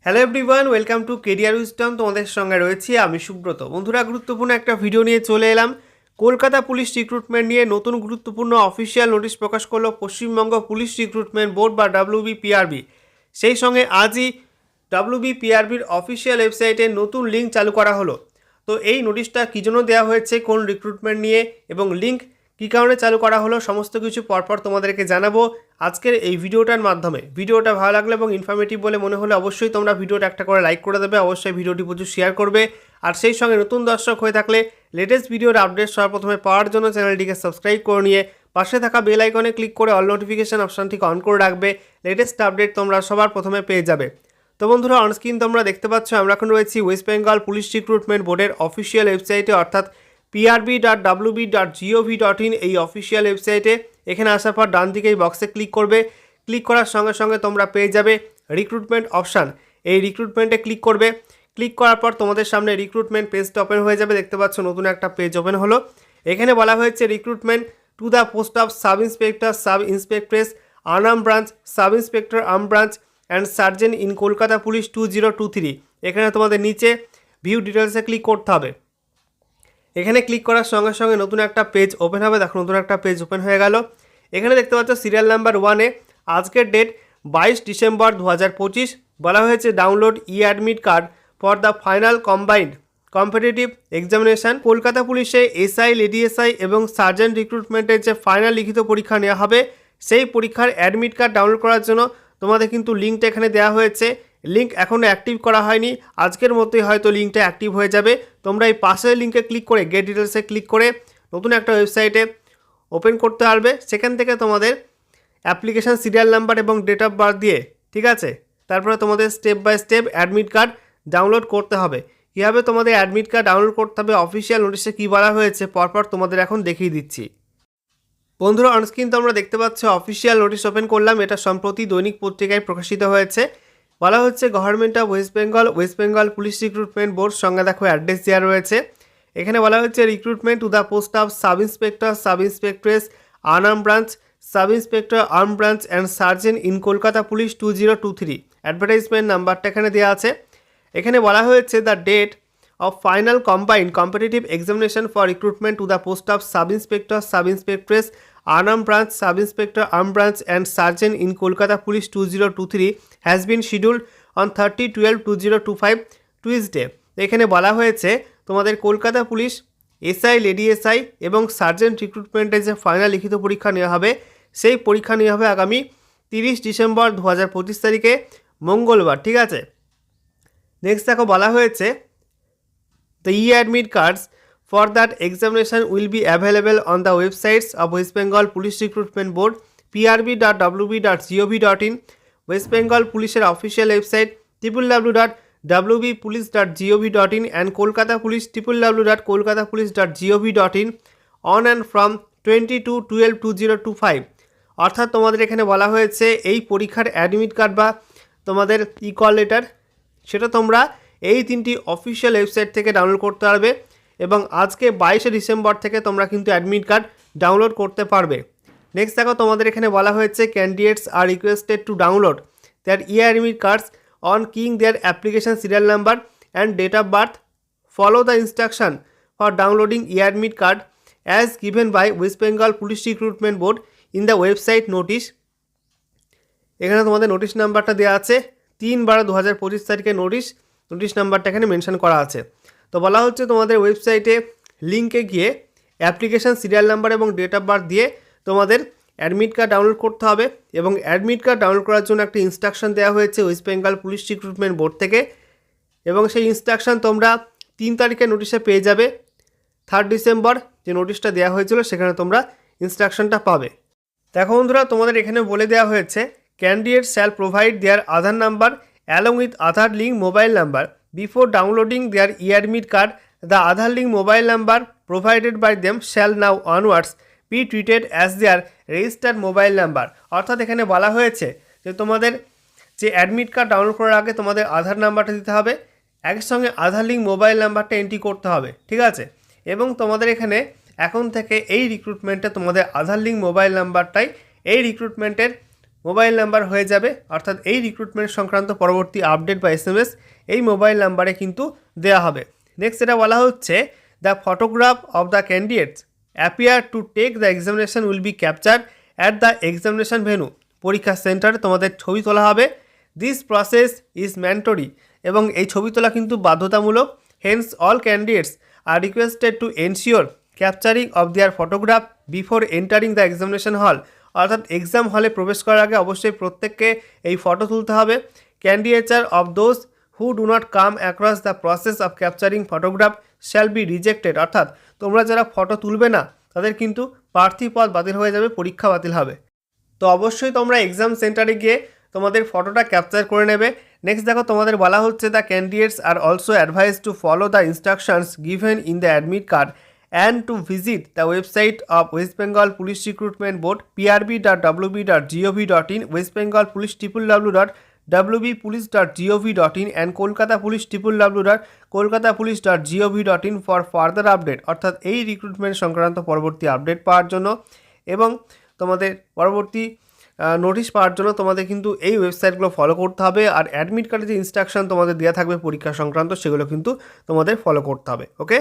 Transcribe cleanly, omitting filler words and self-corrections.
Hello everyone, welcome to career wisdom. তোমাদের সঙ্গে রয়েছি আমি সুব্রত। বন্ধুরা, গুরুত্বপূর্ণ একটা ভিডিও নিয়ে চলে এলাম। কলকাতা পুলিশ রিক্রুটমেন্ট নিয়ে নতুন গুরুত্বপূর্ণ অফিসিয়াল নোটিশ প্রকাশ করলো পশ্চিমবঙ্গ পুলিশ রিক্রুটমেন্ট বোর্ড বা WBPRB। সেই সঙ্গে আজই WBPRBর অফিসিয়াল ওয়েবসাইটে নতুন লিঙ্ক চালু করা হলো। তো এই নোটিশটা কী জন্য দেওয়া হয়েছে, কোন রিক্রুটমেন্ট নিয়ে এবং লিঙ্ক কী কারণে চালু করা হলো, সমস্ত কিছু পরপর তোমাদেরকে জানাবো আজকের এই ভিডিওটার মাধ্যমে। ভিডিওটা ভালো লাগলে এবং ইনফরমেটিভ বলে মনে হলে অবশ্যই তোমরা ভিডিওটা একটা করে লাইক করে দেবে, অবশ্যই ভিডিওটি প্রচুর শেয়ার করবে। আর সেই সঙ্গে নতুন দর্শক হয়ে থাকলে লেটেস্ট ভিডিওর আপডেট সবার প্রথমে পাওয়ার জন্য চ্যানেলটিকে সাবস্ক্রাইব করে নিয়ে পাশে থাকা বেল আইকনে ক্লিক করে অল নোটিফিকেশান অপশানটিকে অন করে রাখবে। লেটেস্ট আপডেট তোমরা সবার প্রথমে পেয়ে যাবে। তো বন্ধুরা, অনস্ক্রিন তোমরা দেখতে পাচ্ছ আমরা এখন রয়েছি ওয়েস্ট বেঙ্গল পুলিশ রিক্রুটমেন্ট বোর্ডের অফিসিয়াল ওয়েবসাইটে, অর্থাৎ prb.wb.gov.in এই অফিসিয়াল ওয়েবসাইটে। এখানে আসার পর ডান দিকে এই বক্সে ক্লিক করবে। ক্লিক করার সঙ্গে সঙ্গে তোমরা পেয়ে যাবে রিক্রুটমেন্ট অপশান। এই রিক্রুটমেন্টে ক্লিক করবে। ক্লিক করার পর তোমাদের সামনে রিক্রুটমেন্ট পেজটা ওপেন হয়ে যাবে। দেখতে পাচ্ছ নতুন একটা পেজ ওপেন হলো। এখানে বলা হয়েছে recruitment to the post of sub inspector, sub inspectress, arm branch, sub inspector arm branch and sergeant in Kolkata police 2023। এখানে তোমাদের নিচে ভিউ ডিটেলসে ক্লিক করতে হবে। এখানে ক্লিক করার সঙ্গে সঙ্গে নতুন একটা পেজ ওপেন হবে। দেখো নতুন একটা পেজ ওপেন হয়ে গেল। এখানে দেখতে পাচ্ছ সিরিয়াল নাম্বার 1-এ আজকের ডেট 22 ডিসেম্বর 2025। বলা হয়েছে download admit card for the final combined competitive examination. Kolkata পুলিশে এসআই, লেডি এসআই এবং সার্জেন্ট রিক্রুটমেন্টের যে ফাইনাল লিখিত পরীক্ষা নেওয়া হবে, সেই পরীক্ষার অ্যাডমিট কার্ড ডাউনলোড করার জন্য তোমাদের কিন্তু লিঙ্কটা এখানে দেওয়া হয়েছে। লিঙ্ক এখনও অ্যাক্টিভ করা হয়নি, আজকের মধ্যেই হয়তো লিঙ্কটা অ্যাক্টিভ হয়ে যাবে। তোমরা এই পাশের লিঙ্কে ক্লিক করে গেট ডিটেলসে ক্লিক করে নতুন একটা ওয়েবসাইটে ওপেন করতে পারবে। সেখান থেকে তোমাদের অ্যাপ্লিকেশান সিরিয়াল নাম্বার এবং ডেট অফ বার্থ দিয়ে, ঠিক আছে, তারপরে তোমাদের step by step admit card download করতে হবে। কীভাবে তোমাদের অ্যাডমিট কার্ড ডাউনলোড করতে হবে, অফিসিয়াল নোটিশে কী বলা হয়েছে, পরপর তোমাদের এখন দেখিয়ে দিচ্ছি। বন্ধুরা, অনস্ক্রিন তোমরা দেখতে পাচ্ছ অফিসিয়াল নোটিশ ওপেন করলাম। এটা সম্প্রতি দৈনিক পত্রিকায় প্রকাশিত হয়েছে। বলা হচ্ছে government of West Bengal police recruitment board. সঙ্গে দেখো অ্যাড্রেস দেওয়া রয়েছে। এখানে বলা হচ্ছে recruitment to the post of sub inspector, sub inspectress, arm branch, sub inspector arm branch and sergeant in Kolkata police 2023। Advertisement নাম্বারটা এখানে দেওয়া আছে। এখানে বলা হয়েছে the date of final combined competitive examination for recruitment to the post of sub-inspector, sub-inspectress, arm branch, sub-inspector, arm branch and sergeant in Kolkata Police 2023 has been scheduled on 30/12/2025 Tuesday। এখানে বলা হয়েছে তোমাদের Kolkata police SI, lady SI এবং sergeant রিক্রুটমেন্টের যে final লিখিত পরীক্ষা নেওয়া হবে, সেই পরীক্ষা নেওয়া হবে আগামী 30 ডিসেম্বর 2025 তারিখে, মঙ্গলবার, ঠিক আছে। নেক্সট দেখো বলা হয়েছে the e-admit cards for that examination will be available on the websites of West Bengal Police Recruitment Board, prb.wb.gov.in, West Bengal পুলিশের official website www.wbpolice.gov.in and Kolkata Police www.kolkatapolice.gov.in on and from 22/12/2025। অর্থাৎ তোমাদের এখানে বলা হয়েছে এই পরীক্ষার admit card বা তোমাদের কল লেটার, সেটা তোমরা এই তিনটি অফিসিয়াল ওয়েবসাইট থেকে ডাউনলোড করতে পারবে এবং আজকে 22 ডিসেম্বর থেকে তোমরা কিন্তু অ্যাডমিট কার্ড ডাউনলোড করতে পারবে। নেক্সট দেখো তোমাদের এখানে বলা হয়েছে candidates are requested to download their admit cards on keying their application serial number and date of birth. Follow the instruction for downloading admit card as given by West Bengal police recruitment board in the website notice. এখানে তোমাদের notice নাম্বারটা দেওয়া আছে 3/12/2025 তারিখে notice নাম্বারটা এখানে mention করা আছে। তো বলা হচ্ছে তোমাদের ওয়েবসাইটে লিঙ্কে গিয়ে অ্যাপ্লিকেশান সিরিয়াল নাম্বার এবং ডেট অফ বার্থ দিয়ে তোমাদের অ্যাডমিট কার্ড ডাউনলোড করতে হবে এবং অ্যাডমিট কার্ড ডাউনলোড করার জন্য একটা ইনস্ট্রাকশন দেওয়া হয়েছে West Bengal police recruitment board থেকে এবং সেই ইনস্ট্রাকশন তোমরা 3 তারিখে নোটিশে পেয়ে যাবে। 3 ডিসেম্বর যে নোটিশটা দেওয়া হয়েছিল সেখানে তোমরা ইনস্ট্রাকশনটা পাবে। দেখো বন্ধুরা, তোমাদের এখানে বলে দেওয়া হয়েছে candidate shall provide their Aadhaar number along with Aadhaar link mobile number before downloading their e-admit card. The Aadhaar link mobile number provided by them shall now onwards be treated as their registered mobile number। অর্থাৎ এখানে বলা হয়েছে যে তোমাদের যে admit card download করার আগে তোমাদের আধার নাম্বারটা দিতে হবে, একই সঙ্গে আধার লিঙ্ক মোবাইল নাম্বারটা এন্ট্রি করতে হবে, ঠিক আছে। এবং তোমাদের এখানে এখন থেকে এই রিক্রুটমেন্টে তোমাদের আধার লিঙ্ক মোবাইল নাম্বারটাই এই রিক্রুটমেন্টের মোবাইল নাম্বার হয়ে যাবে, অর্থাৎ এই রিক্রুটমেন্ট সংক্রান্ত পরবর্তী আপডেট বা SMS এই মোবাইল নাম্বারে কিন্তু দেওয়া হবে। নেক্সট এটা বলা হচ্ছে the photograph of the candidates appear to take the examination will be capture at the examination venue. পরীক্ষা সেন্টারে তোমাদের ছবি তোলা হবে। দিস প্রসেস ইজ ম্যান্ডেটরি, এবং এই ছবি তোলা কিন্তু বাধ্যতামূলক। Hence all candidates are requested to ensure capturing of their photograph before entering the examination hall. অর্থাৎ এক্সাম হলে প্রবেশ করার আগে অবশ্যই প্রত্যেককে এই ফটো তুলতে হবে। Candidature of those who do not come across the process of capturing photograph shall be rejected. অর্থাৎ তোমরা যারা ফটো তুলবে না তাদের কিন্তু প্রার্থী পদ বাতিল হয়ে যাবে, পরীক্ষা বাতিল হবে। তো অবশ্যই তোমরা এক্সাম সেন্টারে গিয়ে তোমাদের ফটোটা ক্যাপচার করে নেবে। নেক্সট দেখো তোমাদের বলা হচ্ছে the candidates are also advice to follow the instructions given in the admit card and to visit the website of West Bengal Police Recruitment Board prb.wb.gov.in, West Bengal Police www.wbpolice.gov.in and Kolkata Police www.kolkatapolice.gov.in for further update। অর্থাৎ এই recruitment সংক্রান্ত পরবর্তী update পাওয়ার জন্য এবং তোমাদের পরবর্তী notice পাওয়ার জন্য তোমাদের কিন্তু এই ওয়েবসাইটগুলো ফলো করতে হবে। আর অ্যাডমিট কার্ডে যে ইনস্ট্রাকশন তোমাদের দেওয়া থাকবে পরীক্ষা সংক্রান্ত সেগুলো কিন্তু তোমাদের ফলো করতে হবে। ওকে।